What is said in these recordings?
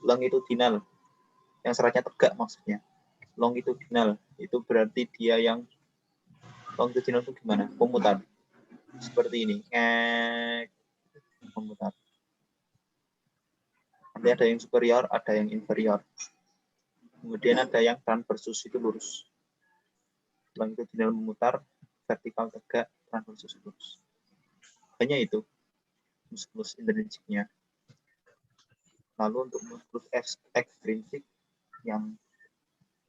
longitudinal, yang seratnya tegak maksudnya. Longitudinal itu berarti dia yang longitudinal itu gimana? Pemutar. Seperti ini. Memutar. Nanti ada yang superior, ada yang inferior. Kemudian ada yang transversus, itu lurus. Longitudinal memutar, vertikal tegak, transversus lurus. Hanya itu muskulus intrinsiknya. Lalu untuk muskulus ekstrinsik yang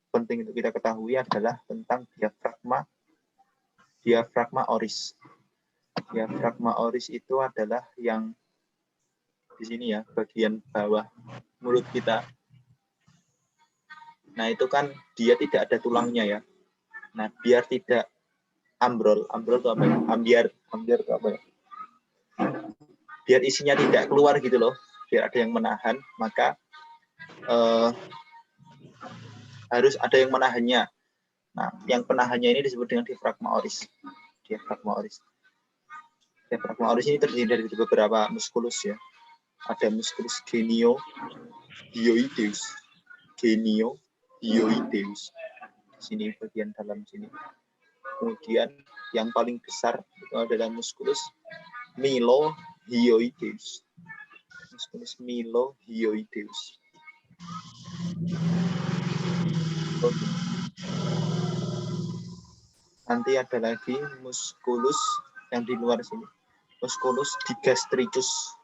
penting untuk kita ketahui adalah tentang diafragma oris. Diafragma oris itu adalah yang di sini ya, bagian bawah mulut kita. Nah, itu kan dia tidak ada tulangnya ya. Nah, biar tidak ambrol itu apa ya? Ambiar itu apa ya? Biar isinya tidak keluar gitu loh, biar ada yang menahan, maka harus ada yang menahannya. Nah, yang penahannya ini disebut dengan diafragma oris. Diafragma oris. Diafragma oris ini terdiri dari beberapa muskulus ya. Ada muskulus geniohyoideus. Geniohyoideus. Di sini bagian dalam sini. Kemudian yang paling besar itu adalah muskulus mylohyoideus. Muskulus mylohyoideus. Nanti ada lagi muskulus yang di luar sini. Musculus digastricus.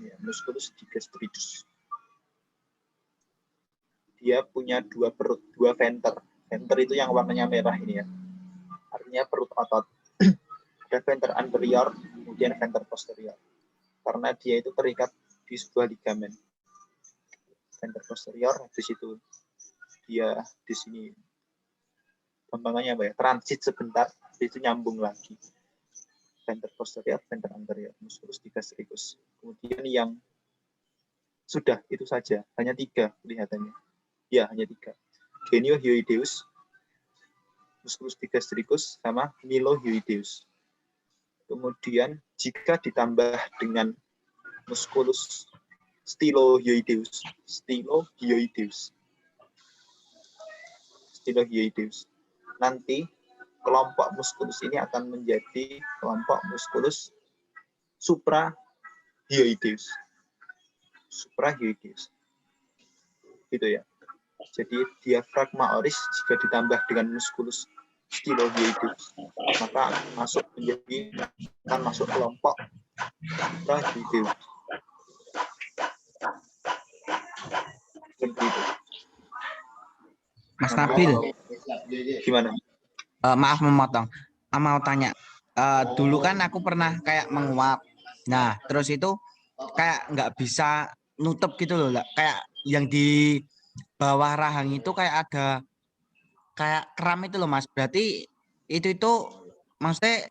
Ya, musculus digastricus. Dia punya dua perut, dua venter. Venter itu yang warnanya merah ini ya. Artinya perut otot. Ada venter anterior, kemudian venter posterior. Karena dia itu terikat di sebuah ligamen. Venter posterior, habis itu dia di sini gampangannya apa ya? Transit sebentar, habis itu nyambung lagi. Venter posterior, venter anterior, musculus digastricus. Kemudian yang sudah itu saja, hanya 3 kelihatannya. Ya, hanya 3. Geniohyoideus, musculus digastricus, sama mylohyoideus. Kemudian jika ditambah dengan musculus stylohyoideus, nanti kelompok muskulus ini akan menjadi kelompok muskulus suprahyoideus. Gitu ya. Jadi diafragma oris jika ditambah dengan muskulus stylohyoideus, maka akan masuk kelompok suprahyoideus. Begitu. Mas Nabil. Gimana? Maaf memotong. Mau tanya. Dulu kan aku pernah kayak menguap. Nah, terus itu kayak nggak bisa nutup gitu loh. Kayak yang di bawah rahang itu kayak ada kayak kram itu loh, Mas. Berarti itu maksudnya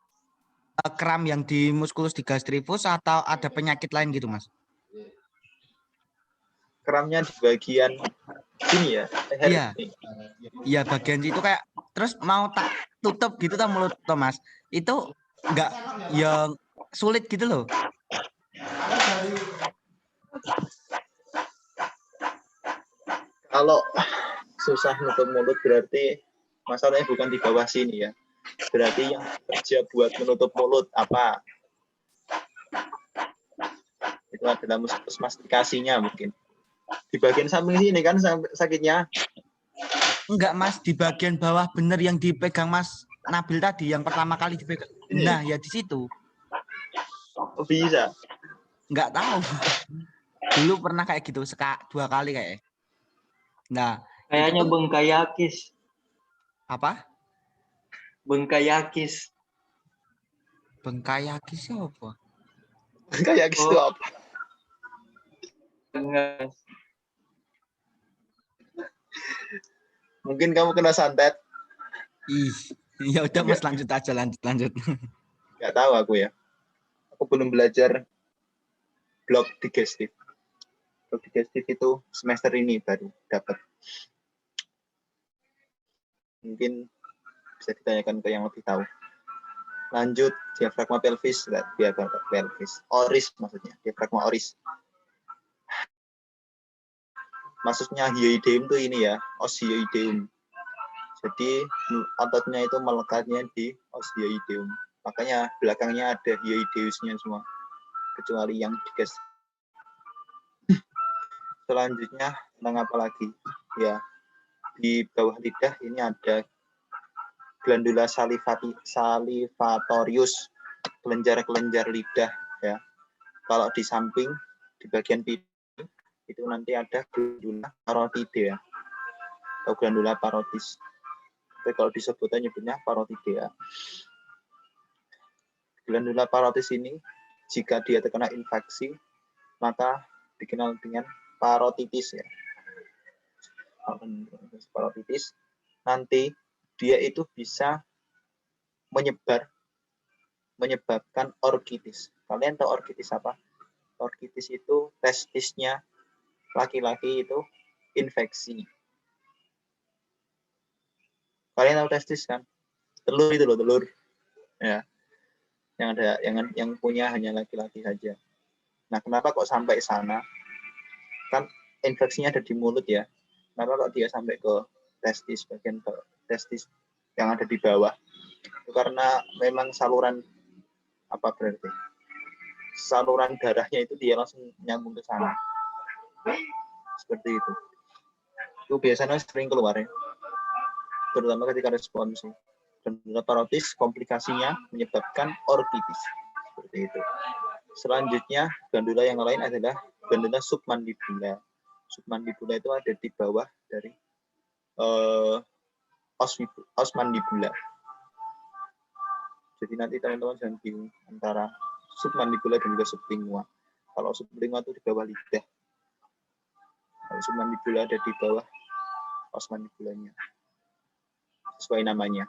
kram yang di musculus digastricus atau ada penyakit lain gitu, Mas? Kramnya di bagian sini ya, leher. Iya. Iya, bagian situ kayak terus mau tak tutup gitu tuh mulut Thomas. Itu enggak yang sulit gitu loh. Kalau susah nutup mulut berarti masalahnya bukan di bawah sini ya. Berarti yang kerja buat menutup mulut apa? Itu adalah muskulus mastikasinya mungkin. Di bagian samping sini kan sakitnya? Enggak, Mas, di bagian bawah bener yang dipegang Mas Nabil tadi yang pertama kali dipegang. Nah, ya di situ. Oh, bisa. Enggak tahu. Dulu pernah kayak gitu 2 kali kayak. Nah, kayaknya bengkayakis. Apa? Bengkayakis. Bengkayakis apa? Bengkayakis itu apa? Enggak. Mungkin kamu kena santet. Ih, ya udah Mas, lanjut aja, lanjut. Nggak tahu aku ya. Aku belum belajar blok digestif. Blok digestif itu semester ini baru dapat. Mungkin bisa ditanyakan ke yang lebih tahu. Lanjut, diafragma pelvis, oris maksudnya, diafragma oris. maksudnya hyoideum tuh ini ya, os hyoideum. Jadi ototnya itu melekatnya di os hyoideum. Makanya belakangnya ada hyoideusnya semua, kecuali yang digas. Selanjutnya tentang apa lagi? Ya, di bawah lidah ini ada glandula salivatorius, kelenjar-kelenjar lidah ya. Kalau di samping di bagian pipi itu nanti ada glandula parotidea atau glandula parotis. Tapi kalau disebutnya nyebutnya parotidea. Glandula parotis ini jika dia terkena infeksi maka dikenal dengan parotitis ya. Parotitis nanti dia itu bisa menyebabkan orkitis. Kalian tahu orkitis apa? Orkitis itu testisnya laki-laki itu infeksi. Kalian tahu testis kan? Telur itu loh, telur. Ya. Yang punya hanya laki-laki saja. Nah, kenapa kok sampai sana? Kan infeksinya ada di mulut ya. Kenapa kok dia sampai ke testis, bagian ke testis yang ada di bawah? Itu karena memang saluran apa berarti? Saluran darahnya itu dia langsung nyambung ke sana. Seperti itu. Itu biasanya sering keluar ya. Terutama ketika responsif. Glandula parotis komplikasinya menyebabkan orkitis. Seperti itu. Selanjutnya, glandula yang lain adalah glandula submandibula. Submandibula itu ada di bawah dari os mandibula. Jadi nanti teman-teman jangan bingung antara submandibula dan juga sublingua. Kalau sublingua itu di bawah lidah. Kalau submandibula ada di bawah os mandibulanya. Sesuai namanya.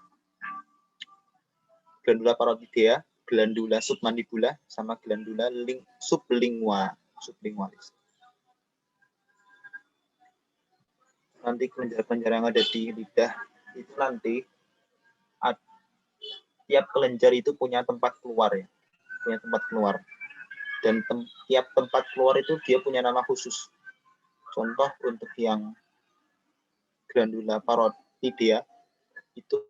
Glandula parotidea, glandula submandibula, sama glandula sublingualis. Nanti kelenjar-kelenjar yang ada di lidah itu nanti tiap kelenjar itu punya tempat keluar ya, punya tempat keluar. Dan tiap tempat keluar itu dia punya nama khusus. Contoh untuk yang glandula parotidea itu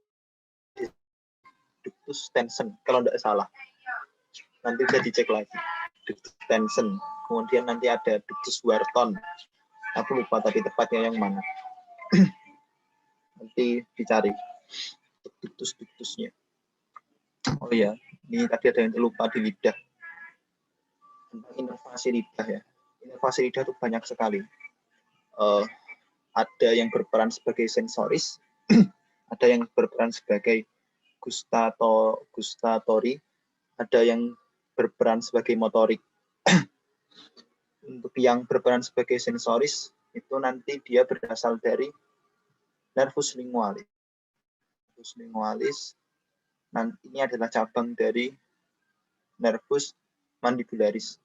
ductus tension kalau tidak salah. Nanti bisa dicek lagi. Ductus tension. Kemudian nanti ada ductus Wharton. Aku lupa tadi tepatnya yang mana. Nanti dicari ductus-ductusnya. Oh ya, ini tadi ada yang lupa di lidah. Tentang inovasi lidah ya. Inovasi lidah itu banyak sekali. Ada yang berperan sebagai sensoris, ada yang berperan sebagai gustatori, ada yang berperan sebagai motorik. Untuk yang berperan sebagai sensoris, itu nanti dia berasal dari nervus lingualis. Nervus lingualis, nanti ini adalah cabang dari nervus mandibularis.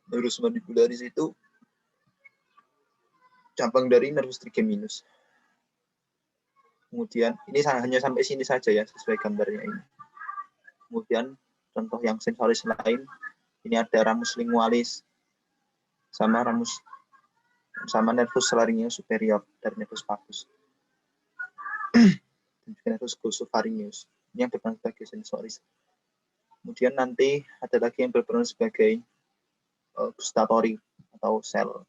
Nervus mandibularis itu cabang dari nervus trigeminus. Kemudian, ini hanya sampai sini saja ya, sesuai gambarnya ini. Kemudian, contoh yang sensoris lain, ini ada ramus lingualis, sama nervus laryngeus superior dari nervus vagus. Dan juga nervus glossopharyngeus. Ini yang berperan sebagai sensoris. Kemudian nanti ada lagi yang berperan sebagai gustatori atau sel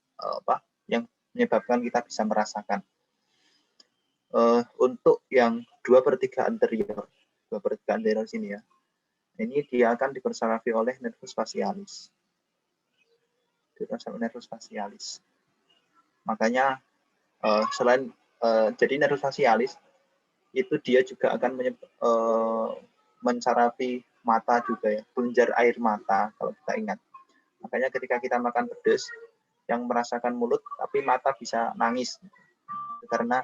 yang menyebabkan kita bisa merasakan. Untuk yang 2/3 anterior sini ya, ini dia akan dipersarafi oleh nervus facialis. Nervus facialis. Makanya selain jadi nervus facialis itu dia juga akan mensarafi mata juga ya, kelenjar air mata kalau kita ingat. Makanya ketika kita makan pedas, yang merasakan mulut tapi mata bisa nangis karena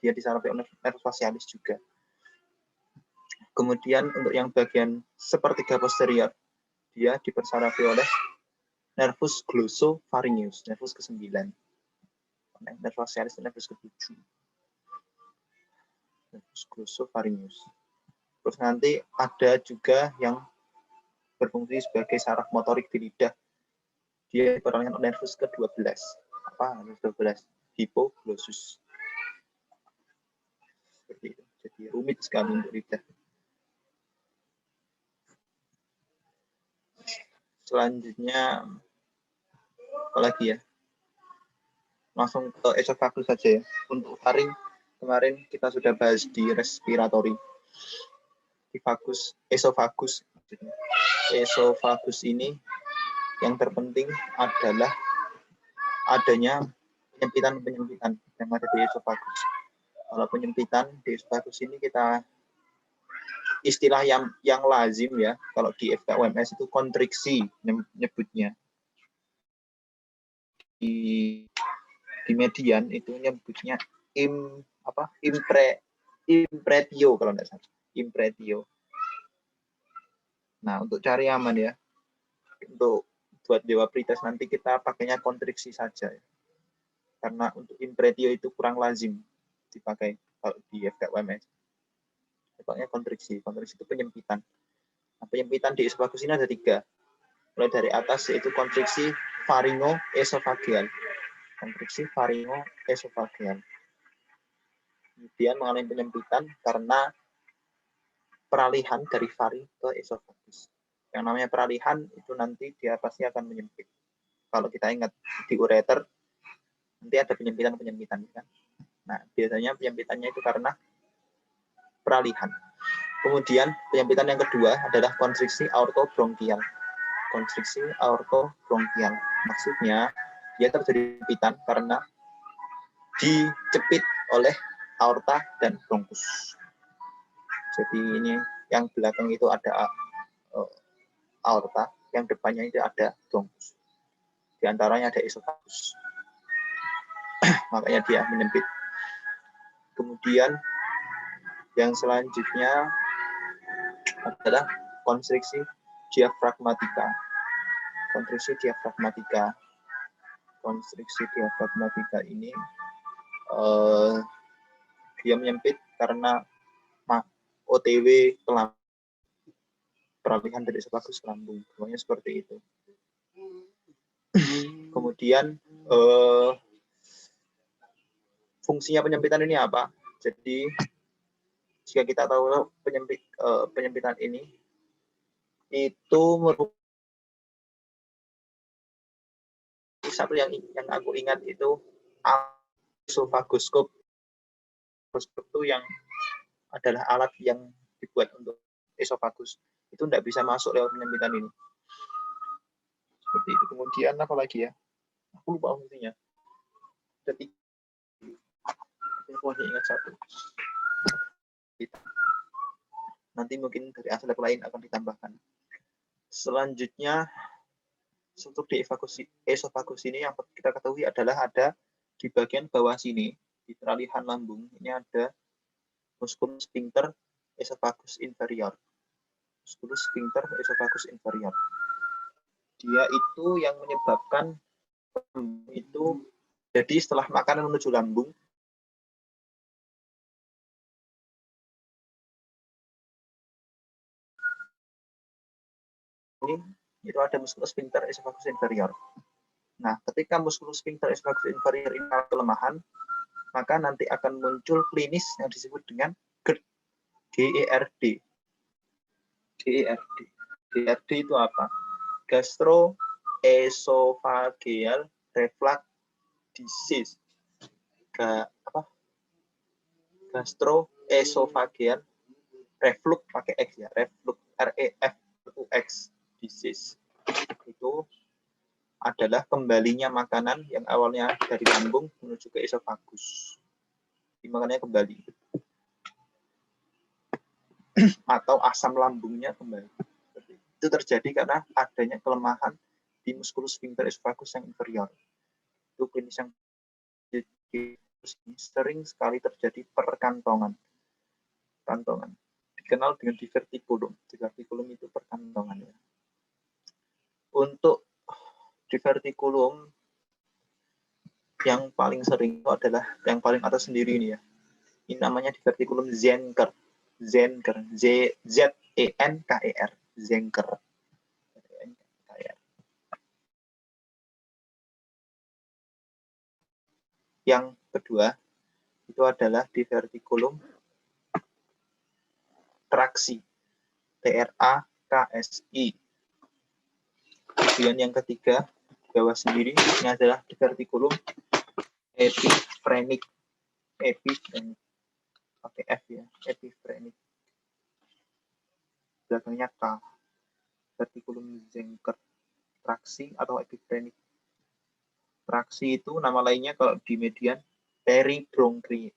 dia disarafi oleh nervus facialis juga. Kemudian untuk yang bagian sepertiga posterior, dia dipersarafi oleh nervus glossopharyngeus, nervus ke-9. Nervus facialis itu nervus ke-7. Nervus glossopharyngeus. Terus nanti ada juga yang berfungsi sebagai saraf motorik di lidah. Dia diperoleh oleh nervus ke-12. Apa nervus 12? Hipoglossus. Seperti itu. Jadi rumit sekali untuk lidah. Selanjutnya apalagi ya? Langsung ke esofagus saja ya. Untuk faring kemarin kita sudah bahas di respiratory. Esofagus. Esofagus ini yang terpenting adalah adanya penyempitan yang ada di esofagus. Kalau penyempitan di esofagus ini kita istilah yang lazim ya, kalau di FKUMS itu kontriksi nyebutnya. Di median itu nyebutnya impretio kalau tidak salah. Impretio. Nah, untuk cari aman ya, untuk buat Dewa Pritas nanti kita pakainya kontriksi saja ya. Karena untuk impretio itu kurang lazim dipakai kalau di FKUMS. Pakainya kontriksi. Kontriksi itu penyempitan. Nah, penyempitan di esofagus ini ada 3. Mulai dari atas yaitu kontriksi faringoesofageal. Kontriksi faringoesofageal. Kemudian mengalami penyempitan karena peralihan dari faring ke esofagus. Yang namanya peralihan itu nanti dia pasti akan menyempit. Kalau kita ingat di ureter, nanti ada penyempitan kan. Nah, biasanya penyempitannya itu karena peralihan. Kemudian penyempitan yang kedua adalah konstriksi aortobronkial. Konstriksi aortobronkial. Maksudnya dia terjadi penyempitan karena dicepit oleh aorta dan bronkus. Jadi ini yang belakang itu ada aorta, yang depannya itu ada bronkus. Di antaranya ada esofagus. Makanya dia menyempit. Kemudian yang selanjutnya adalah konstriksi diafragmatika. Konstriksi diafragmatika. Konstriksi diafragmatika ini dia menyempit karena OTW ke lambung. Peralihan dari esofagus ke lambung. Pokoknya seperti itu. Kemudian fungsinya penyempitan ini apa? Jadi jika kita tahu penyempitan ini itu merupakan satu yang aku ingat itu esofagoskop. Itu yang adalah alat yang dibuat untuk esofagus. Itu tidak bisa masuk lewat penyempitan ini. Seperti itu. Kemudian apa lagi ya? Aku lupa fungsinya. Ketika aku hanya ingat satu. Nanti mungkin dari aspek lain akan ditambahkan. Selanjutnya, struktur di esofagus ini yang kita ketahui adalah ada di bagian bawah sini, di peralihan lambung, ini ada musculus sphincter esophagus inferior. Musculus sphincter esophagus inferior. Dia itu yang menyebabkan itu jadi setelah makanan menuju lambung, ini itu ada musculus sphincter esophagus inferior. Nah, ketika musculus sphincter esophagus inferior ini kelemahan, maka nanti akan muncul klinis yang disebut dengan GERD. GERD. GERD. GERD itu apa? Gastroesophageal reflux disease. Gastroesophageal reflux pakai X ya, reflux REFLUX disease. Itu adalah kembalinya makanan yang awalnya dari lambung menuju ke esofagus. Makanannya kembali. Atau asam lambungnya kembali. Itu terjadi karena adanya kelemahan di musculus sphincter esophagus yang inferior. Itu klinis yang sering sekali terjadi perkantongan. Kantongan. Dikenal dengan diverticulum. Diverticulum itu perkantongan ya. Untuk diverticulum yang paling sering itu adalah yang paling atas sendiri ini ya. Ini namanya diverticulum Zenker. Zenker. Z-E-N-K-E-R. Zenker. yang kedua itu adalah divertikulum traksi, TRAKSI. Kemudian yang ketiga, bawah sendiri, ini adalah divertikulum epifrenik. Epifrenik, pakai F ya, epifrenik. Belakangnya K. Divertikulum Zenker traksi atau epifrenik. Traksi itu nama lainnya kalau di median peribronkial.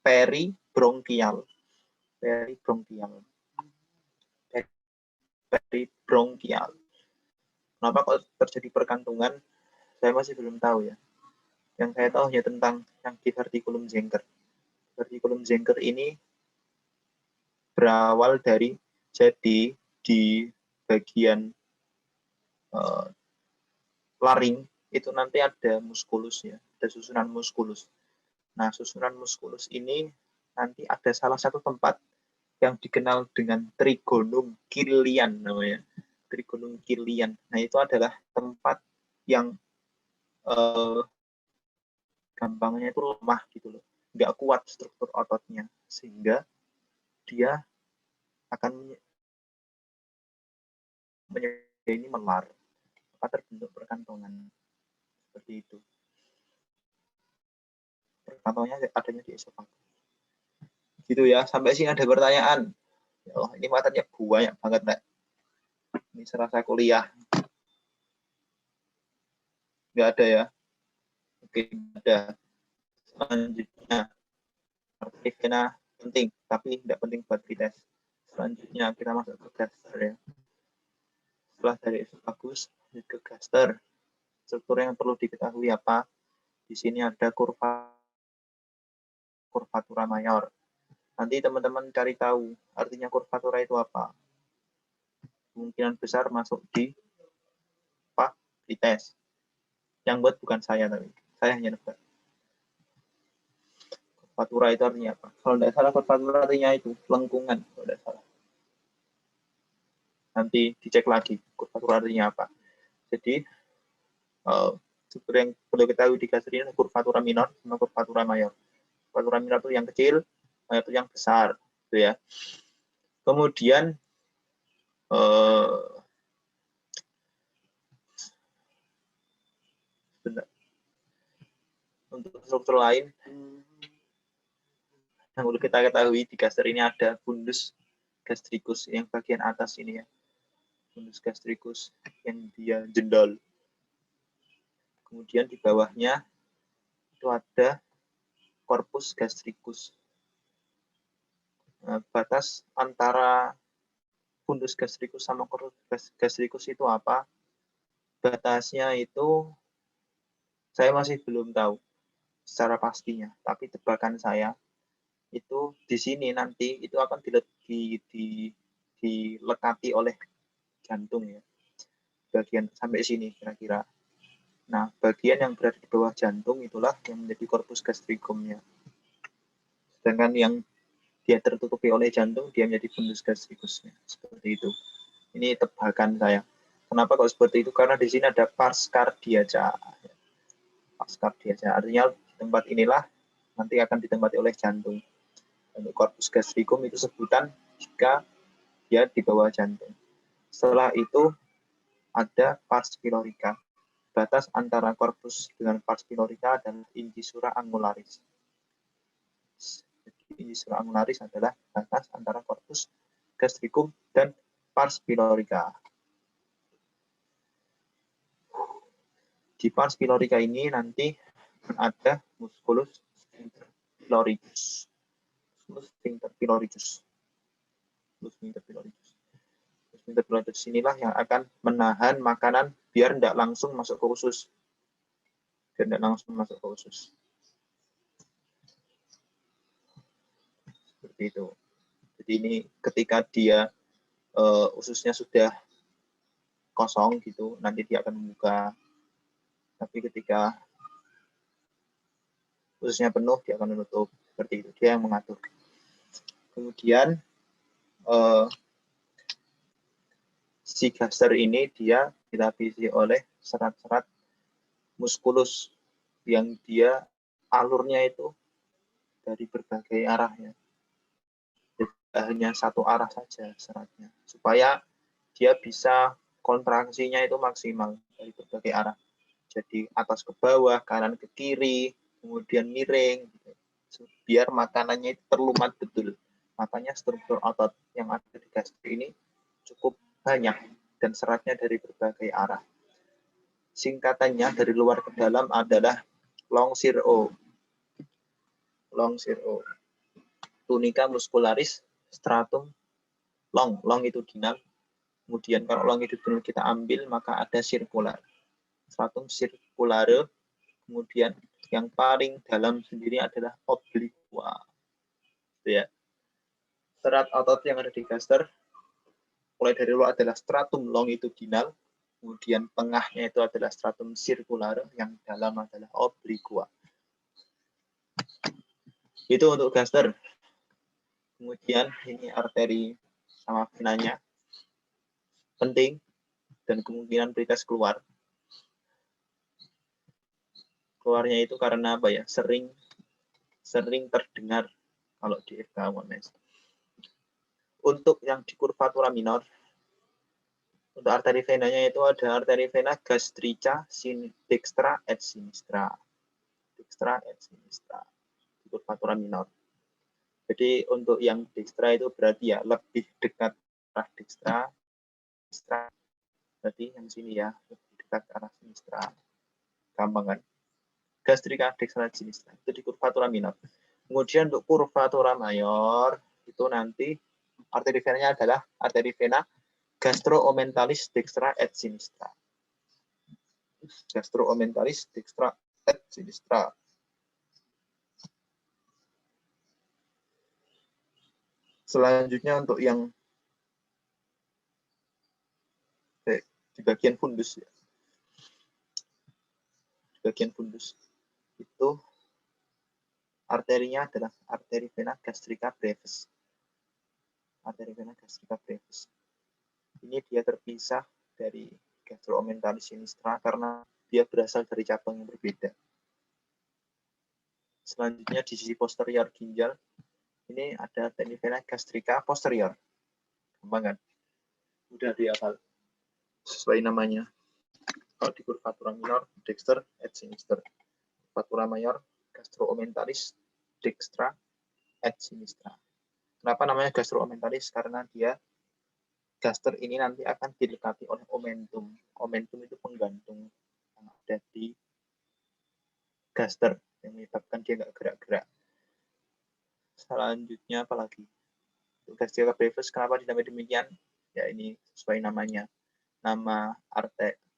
Peribronkial. Peribronkial. Kenapa kok terjadi perkantungan? Saya masih belum tahu ya. Yang saya tahu hanya tentang yang divertikulum Zenker. Divertikulum Zenker ini berawal dari, jadi di bagian laring itu nanti ada muskulus ya, ada susunan muskulus. Nah, susunan muskulus ini nanti ada salah satu tempat yang dikenal dengan trigonum Killian namanya. Trigonum Killian. Nah, itu adalah tempat yang gampangnya itu lemah gitu loh. Nggak kuat struktur ototnya. Sehingga dia akan ini melar. Maka terbentuk perkantongan. Seperti itu. Perkantongannya adanya di esofagus. Gitu ya. Sampai sini ada pertanyaan. Ya Allah, ini matanya banyak banget, Nek. Ini serasa kuliah. Nggak ada ya? Oke, ada. Selanjutnya, artifena penting, tapi tidak penting buat tes. Selanjutnya, kita masuk ke gaster ya. Setelah dari esofagus, ke gaster. Struktur yang perlu diketahui apa? Di sini ada kurvatura mayor. Nanti teman-teman cari tahu artinya kurvatura itu apa. Kemungkinan besar masuk di tes. Yang buat bukan saya, tapi saya hanya nebak. Kurvatura itu artinya apa? Kalau tidak salah, kurvatura artinya itu lengkungan. Kalau tidak salah. Nanti dicek lagi kurvatura artinya apa. Jadi, struktur yang perlu kita tahu di gaster ini adalah kurvatura minor sama kurvatura mayor. Kurvatura minor itu yang kecil, mayor itu yang besar. Gitu ya. Kemudian, untuk struktur lain yang perlu kita ketahui di gaster ini ada fundus gastricus yang bagian atas ini ya, fundus gastricus yang dia jendol. Kemudian di bawahnya itu ada corpus gastricus. Nah, batas antara fundus gastricus sama corpus gastricus itu apa? Batasnya itu saya masih belum tahu secara pastinya, tapi tebakan saya itu di sini nanti itu akan dilekati oleh jantung ya, bagian sampai sini kira-kira. Nah, bagian yang berada di bawah jantung itulah yang menjadi corpus gastricumnya. Sedangkan yang dia tertutupi oleh jantung dia menjadi fundus gastricusnya. Seperti itu. Ini tebakan saya. Kenapa kok seperti itu? Karena di sini ada pars cardiaca. Pars cardiaca artinya di tempat inilah nanti akan ditempati oleh jantung. Untuk corpus gastricum itu sebutan jika dia di bawah jantung. Setelah itu ada pars pylorica. Batas antara corpus dengan pars pylorica adalah incisura angularis. Jadi incisura angularis adalah batas antara corpus gastricum dan pars pylorica. Di pars pylorica ini nanti ada musculus sphincter pyloricus. Sphincter pyloricus. Sphincter pyloricus inilah yang akan menahan makanan biar tidak langsung masuk ke usus. Seperti itu. Jadi ini ketika dia ususnya sudah kosong gitu, nanti dia akan membuka. Tapi ketika ususnya penuh, dia akan menutup. Seperti itu. Dia yang mengatur. Kemudian si gaster ini dia dilapisi oleh serat-serat muskulus yang dia alurnya itu dari berbagai arah ya. Tidak hanya satu arah saja seratnya, supaya dia bisa kontraksinya itu maksimal dari berbagai arah. Jadi atas ke bawah, kanan ke kiri, kemudian miring, gitu. Biar makanannya itu terlumat betul. Makanya struktur otot yang ada di gastrik ini cukup banyak dan seratnya dari berbagai arah. Singkatannya dari luar ke dalam adalah long shear O. Long shear O. Tunica muscularis stratum long. Long itu dinam. Kemudian kalau longitudinal kita ambil, maka ada sirkular. Stratum circulare. Kemudian yang paling dalam sendiri adalah obliqua. Ya. Serat otot yang ada di gaster, mulai dari luar adalah stratum longitudinal, kemudian tengahnya itu adalah stratum circulare, yang dalam adalah obliqua. Itu untuk gaster. Kemudian ini arteri sama venanya. Penting, dan kemungkinan perites keluar. Keluarnya itu karena apa ya? Sering terdengar kalau di FK1S. Untuk yang di curvatura minor, untuk arteri venanya itu ada arteri vena gastrica dextra et sinistra. Dextra et sinistra. Di curvatura minor. Jadi untuk yang dextra itu berarti ya lebih dekat arah dextra. Berarti yang sini ya, lebih dekat arah sinistra. Gampang kan? Gastrica dextra et sinistra. Itu di curvatura minor. Kemudian untuk curvatura mayor, itu nanti arteri venanya adalah arteri vena gastroomentalis dextra et sinistra. Gastroomentalis dextra et sinistra. Selanjutnya untuk yang di bagian fundus ya. Di bagian fundus itu arterinya adalah arteri vena gastrica brevis. Arteri vena gastrica brevis. Ini dia terpisah dari gastroomentalis sinistra karena dia berasal dari cabang yang berbeda. Selanjutnya di sisi posterior ginjal, ini ada arteri vena gastrica posterior. Gampang kan? Udah dihafal sesuai namanya. Kalau di curvatura minor, dexter et sinister. Curvatura mayor, gastroomentalis dextra et sinistra. Kenapa namanya gastroomentalis? Karena dia gaster ini nanti akan didekati oleh omentum. Omentum itu penggantung yang ada di gaster yang menyebabkan dia nggak gerak-gerak. Selanjutnya apalagi? Gastrica brevis kenapa dinamai demikian? Ya ini sesuai namanya. Nama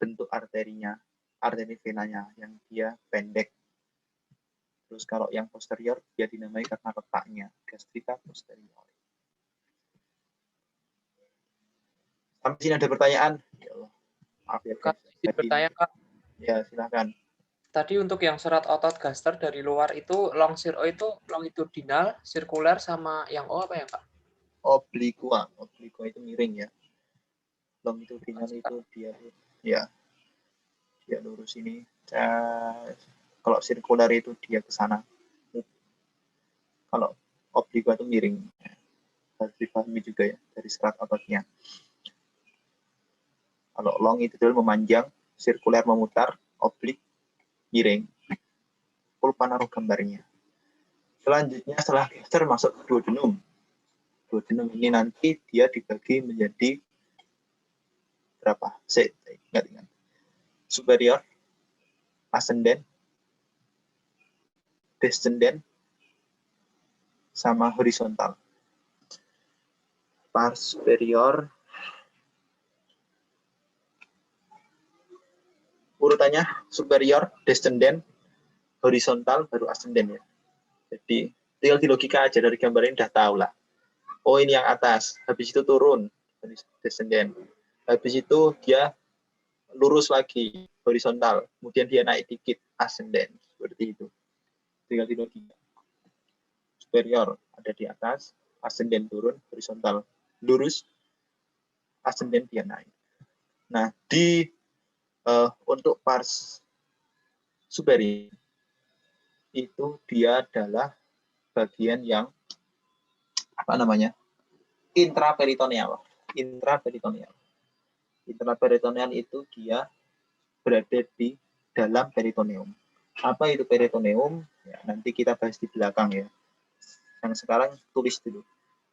bentuk arterinya, arteri venanya yang dia pendek. Terus kalau yang posterior dia dinamai karena letaknya, gastrica posterior. Sampai sini ada pertanyaan? Ya Allah. Maaf ya, Kak, bertanya Kak. Ya, silakan. Tadi untuk yang serat otot gaster dari luar itu long shear O itu longitudinal, sirkular, sama yang O apa ya Kak? Obliqua. Obliqua itu miring ya. Longitudinal itu dia lurus ini. Kalau sirkular itu dia ke sana. Kalau obliqua itu miring. Harus dipahami juga ya dari serat ototnya. Kalau long itu memanjang, sirkuler memutar, oblik miring. Pulpa naruh gambarnya. Selanjutnya setelah gaster masuk ke duodenum. Duodenum ini nanti dia dibagi menjadi berapa? Ingat. Superior, ascendent, descendant, sama horizontal. Pars superior, urutannya superior, descendant, horizontal, baru ascendant ya. Jadi tinggal di logika aja dari gambar ini udah tahu lah. Oh ini yang atas, habis itu turun, descendant. Habis itu dia lurus lagi, horizontal. Kemudian dia naik dikit, ascendant. Seperti itu. Tinggal di logika. Superior ada di atas, ascendant turun, horizontal lurus, ascendant dia naik. Nah, untuk pars superior itu dia adalah bagian yang apa namanya? Intraperitoneal. Intraperitoneal. Intraperitoneal itu dia berada di dalam peritoneum. Apa itu peritoneum? Ya, nanti kita bahas di belakang ya. Yang sekarang tulis dulu.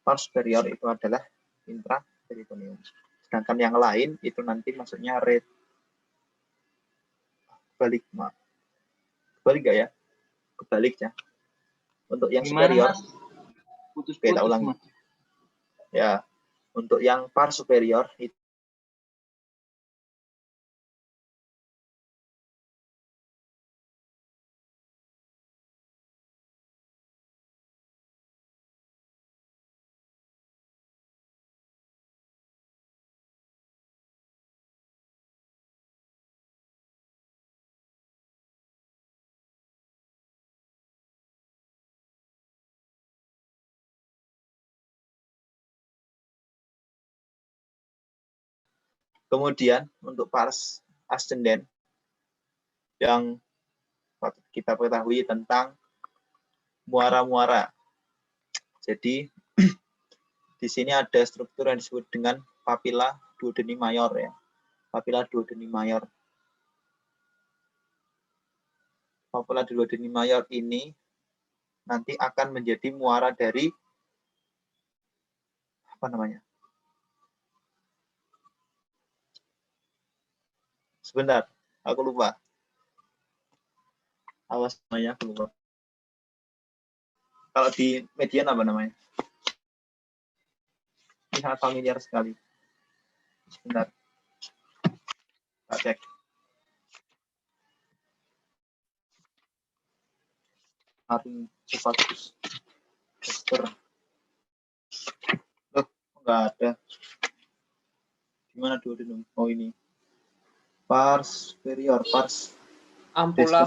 Pars superior itu adalah intraperitoneum. Sedangkan yang lain itu nanti maksudnya kebalik, maaf. Kebalik nggak ya? Kebalik ya. Untuk yang Gimana, superior, Mas? Putus-putus, kita ulangi. Mas. Ya, untuk yang pars superior itu kemudian untuk pars ascendent yang kita ketahui tentang muara-muara. Jadi di sini ada struktur yang disebut dengan papilla duodeni mayor ya. Papilla duodeni mayor. Papilla duodeni mayor ini nanti akan menjadi muara dari apa namanya? Sebentar, aku lupa. Awas namanya aku lupa. Kalau di median apa namanya? Ini sangat familiar sekali. Sebentar. Kita cek. Haring Cepatus. Gaster. Loh, enggak ada. Gimana duodenum? Oh ini. Pars superior, pars Ampula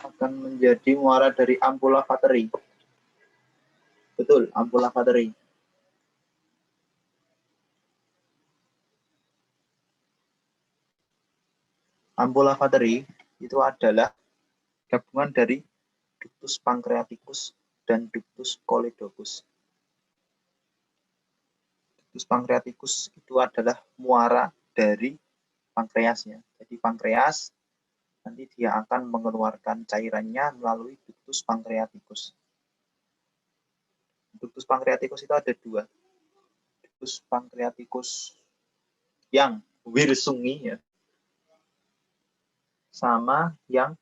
akan menjadi muara dari ampula vateri. Betul, ampula vateri. Ampula vateri itu adalah gabungan dari ductus pancreaticus dan ductus choledocus. Ductus pancreaticus itu adalah muara dari pankreasnya. Jadi pankreas nanti dia akan mengeluarkan cairannya melalui ductus pancreaticus. Ductus pancreaticus itu ada dua. Ductus pancreaticus yang wirsungi ya, sama yang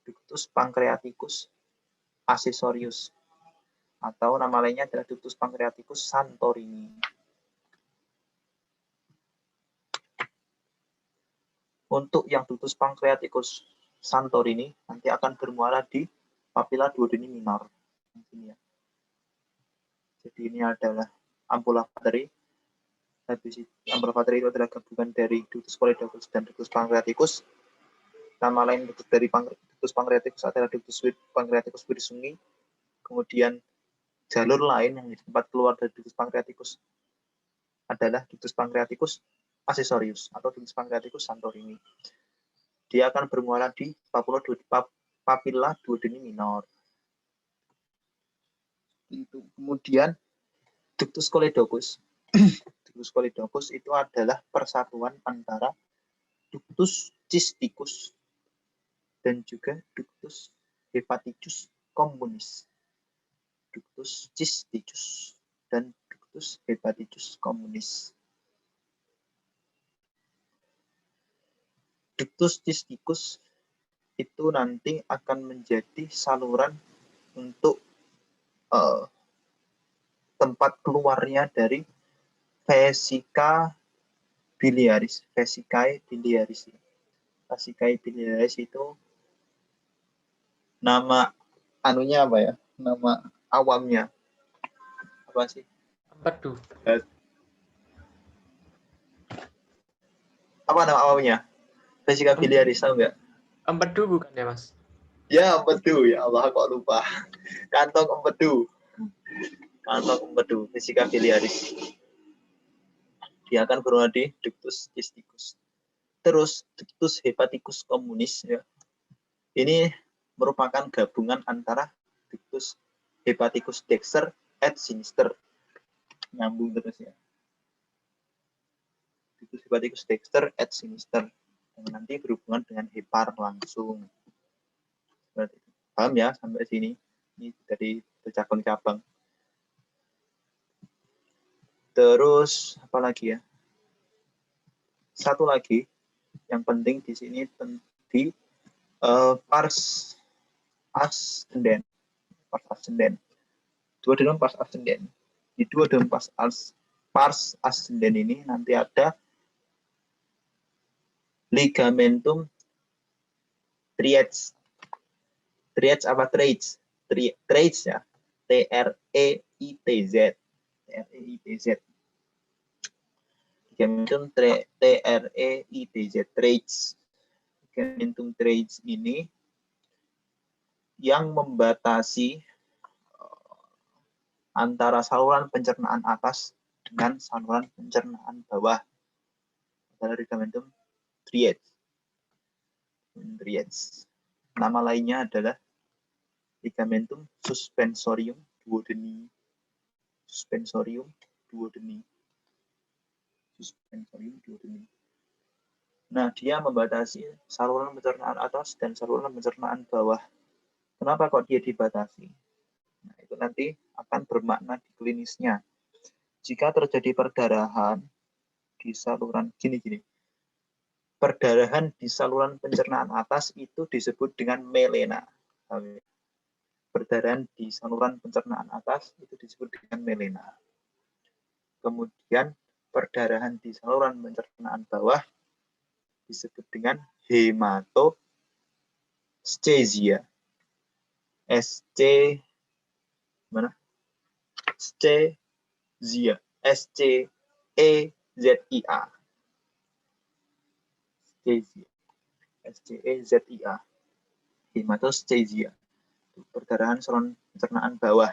ductus pancreaticus accessorius atau nama lainnya adalah ductus pancreaticus santorini. Untuk yang ductus pancreaticus santorini nanti akan bermuara di papilla duodeni minor. Jadi ini adalah ampula vateri. Ampula vateri itu adalah gabungan dari ductus choledocus dan ductus pancreaticus. Nama lain dari ductus pancreaticus adalah ductus pancreaticus wirsungi. Kemudian jalur lain yang di tempat keluar dari ductus pancreaticus adalah ductus pancreaticus accessorius atau ductus pancreaticus santorini. Dia akan bermuara di papilla duodeni minor. Kemudian ductus choledocus. Ductus choledocus itu adalah persatuan antara ductus cysticus dan juga ductus hepaticus communis. Ductus cysticus dan ductus hepaticus communis. Ductus cysticus itu nanti akan menjadi saluran untuk tempat keluarnya dari vesica biliaris. Vesicae biliaris. Vesicae biliaris itu nama anunya apa ya? Nama awamnya. Apa sih? empedu. Apa nama awamnya? Vesica biliaris, tahu nggak? Empedu bukan ya, Mas? Ya, empedu. Ya Allah, kok lupa. Kantong empedu. Kantong empedu, vesica biliaris. Dia akan berada di ductus cysticus. Terus ductus hepaticus communis ya. Ini merupakan gabungan antara Hepaticus dexter et sinister. Nyambung terus ya. Hepaticus dexter et sinister. Yang nanti berhubungan dengan hepar langsung. Berarti, paham ya sampai sini? Ini dari cabang-cabang. Terus apa lagi ya? Satu lagi yang penting di sini di pars ascendens. Pars ascendens. Duodenum pars ascendens. Di duodenum pars ascendens ini nanti ada ligamentum triads. Triads apa triads? Triads ya. T-R-E-I-T-Z. T-R-E-I-T-Z. Ligamentum T-R-E-I-T-Z. Triads. Ligamentum triads ini yang membatasi antara saluran pencernaan atas dengan saluran pencernaan bawah. Adalah ligamentum triads. Nama lainnya adalah ligamentum suspensorium duodeni. Suspensorium duodeni. Nah, dia membatasi saluran pencernaan atas dan saluran pencernaan bawah. Kenapa kok dia dibatasi? Nah, itu nanti akan bermakna di klinisnya. Jika terjadi perdarahan di saluran perdarahan di saluran pencernaan atas itu disebut dengan melena. Perdarahan di saluran pencernaan atas itu disebut dengan melena. Kemudian perdarahan di saluran pencernaan bawah disebut dengan hematostasia. Stasia. S-C-E-Z-I-A. S-C-E-Z-I-A. Hematostasia. Perdarahan saluran pencernaan bawah.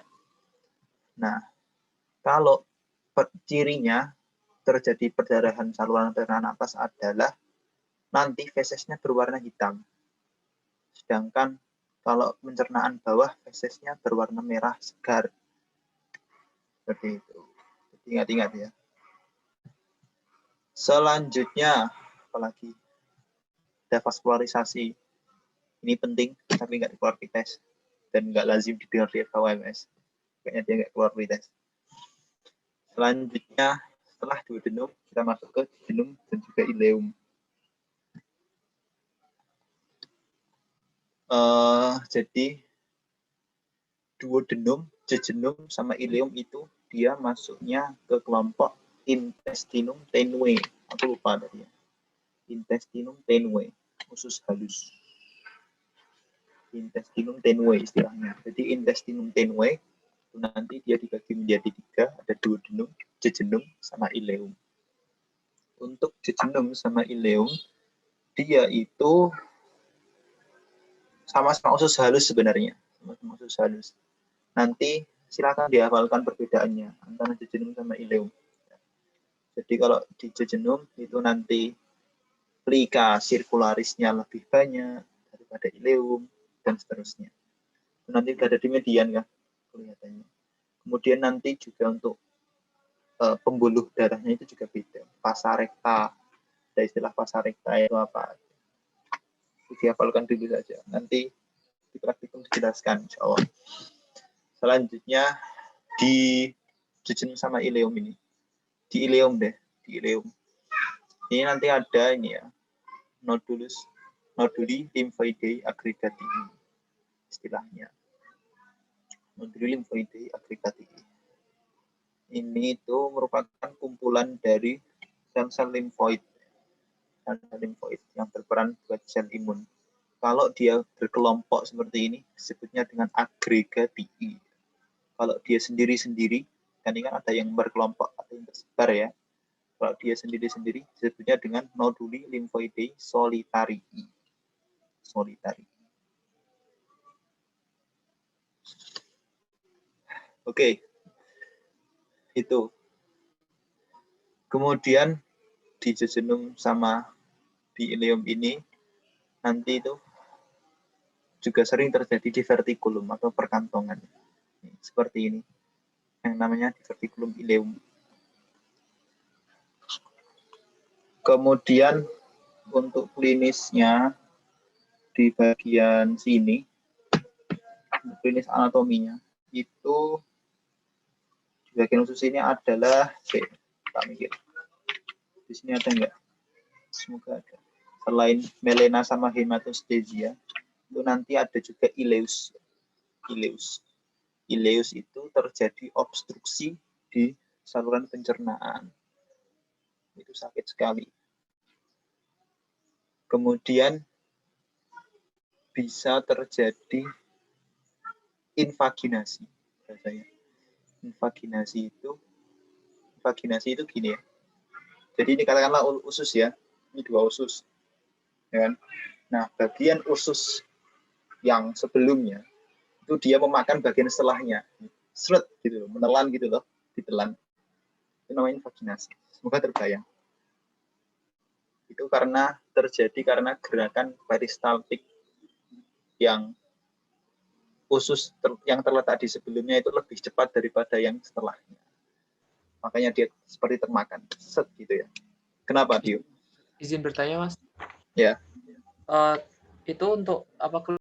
Nah, kalau cirinya terjadi perdarahan saluran pencernaan atas adalah nanti fesesnya berwarna hitam. Sedangkan kalau pencernaan bawah fesesnya berwarna merah segar. Seperti itu. Ingat-ingat ya. Selanjutnya, apalagi ada vaskularisasi. Ini penting, tapi nggak keluar di tes. Dan nggak lazim didengar di FKWMS. Kayaknya dia nggak keluar di tes. Selanjutnya, setelah duodenum, kita masuk ke jejunum dan juga ileum. Jadi, duodenum, jejunum, sama ileum itu dia masuknya ke kelompok intestinum tenue. Aku lupa tadi ya. Intestinum tenue, usus halus. Intestinum tenue istilahnya. Jadi intestinum tenue itu nanti dia dibagi menjadi 3, ada duodenum, jejunum, sama ileum. Untuk jejunum sama ileum, dia itu sama-sama usus halus sebenarnya. Sama-sama usus halus. Nanti silakan dihafalkan perbedaannya antara jejunum sama ileum. Jadi kalau di jejunum itu nanti plika sirkularisnya lebih banyak daripada ileum dan seterusnya. Nanti ada di median kan kelihatannya. Kemudian nanti juga untuk pembuluh darahnya itu juga beda. Vasa recta, ada istilah vasa recta itu apa? Dihafalkan dulu saja. Nanti di praktikum dijelaskan, insya Allah. Selanjutnya di jejunum sama ileum ini. Di ileum deh, di ileum. Ini nanti ada ini ya, noduli lymphoidei aggregati istilahnya. Noduli lymphoidei aggregati. Ini itu merupakan kumpulan dari sel-sel limfoid. Sel-sel limfoid yang berperan buat sel imun. Kalau dia berkelompok seperti ini, disebutnya dengan agregati. Kalau dia sendiri-sendiri, kan ini kan ada yang berkelompok, ada yang tersebar ya. Kalau dia sendiri-sendiri, disebutnya dengan noduli lymphoidei solitarii. Solitarii. Oke. Itu. Kemudian di jejunum sama di ileum ini, nanti itu juga sering terjadi di vertikulum atau perkantongan. Seperti ini, yang namanya diverticulum ileum. Kemudian untuk klinisnya di bagian sini, klinis anatominya itu di bagian usus ini adalah tak mikir. Di sini ada enggak? Semoga ada. Selain melena sama hematostasia, itu nanti ada juga ileus. Ileus itu terjadi obstruksi di saluran pencernaan. Itu sakit sekali. Kemudian bisa terjadi invaginasi. Invaginasi itu gini ya. Jadi ini katakanlah usus ya. Ini 2 usus. Ya kan? Nah, bagian usus yang sebelumnya itu dia memakan bagian setelahnya. Seret gitu, menelan gitu loh, ditelan. Itu namanya invaginasi. Semoga terbayang. Itu terjadi karena gerakan peristaltik yang usus yang terletak di sebelumnya itu lebih cepat daripada yang setelahnya. Makanya dia seperti termakan. Set gitu ya. Kenapa, Dio? Izin bertanya, Mas. Ya. Itu untuk apa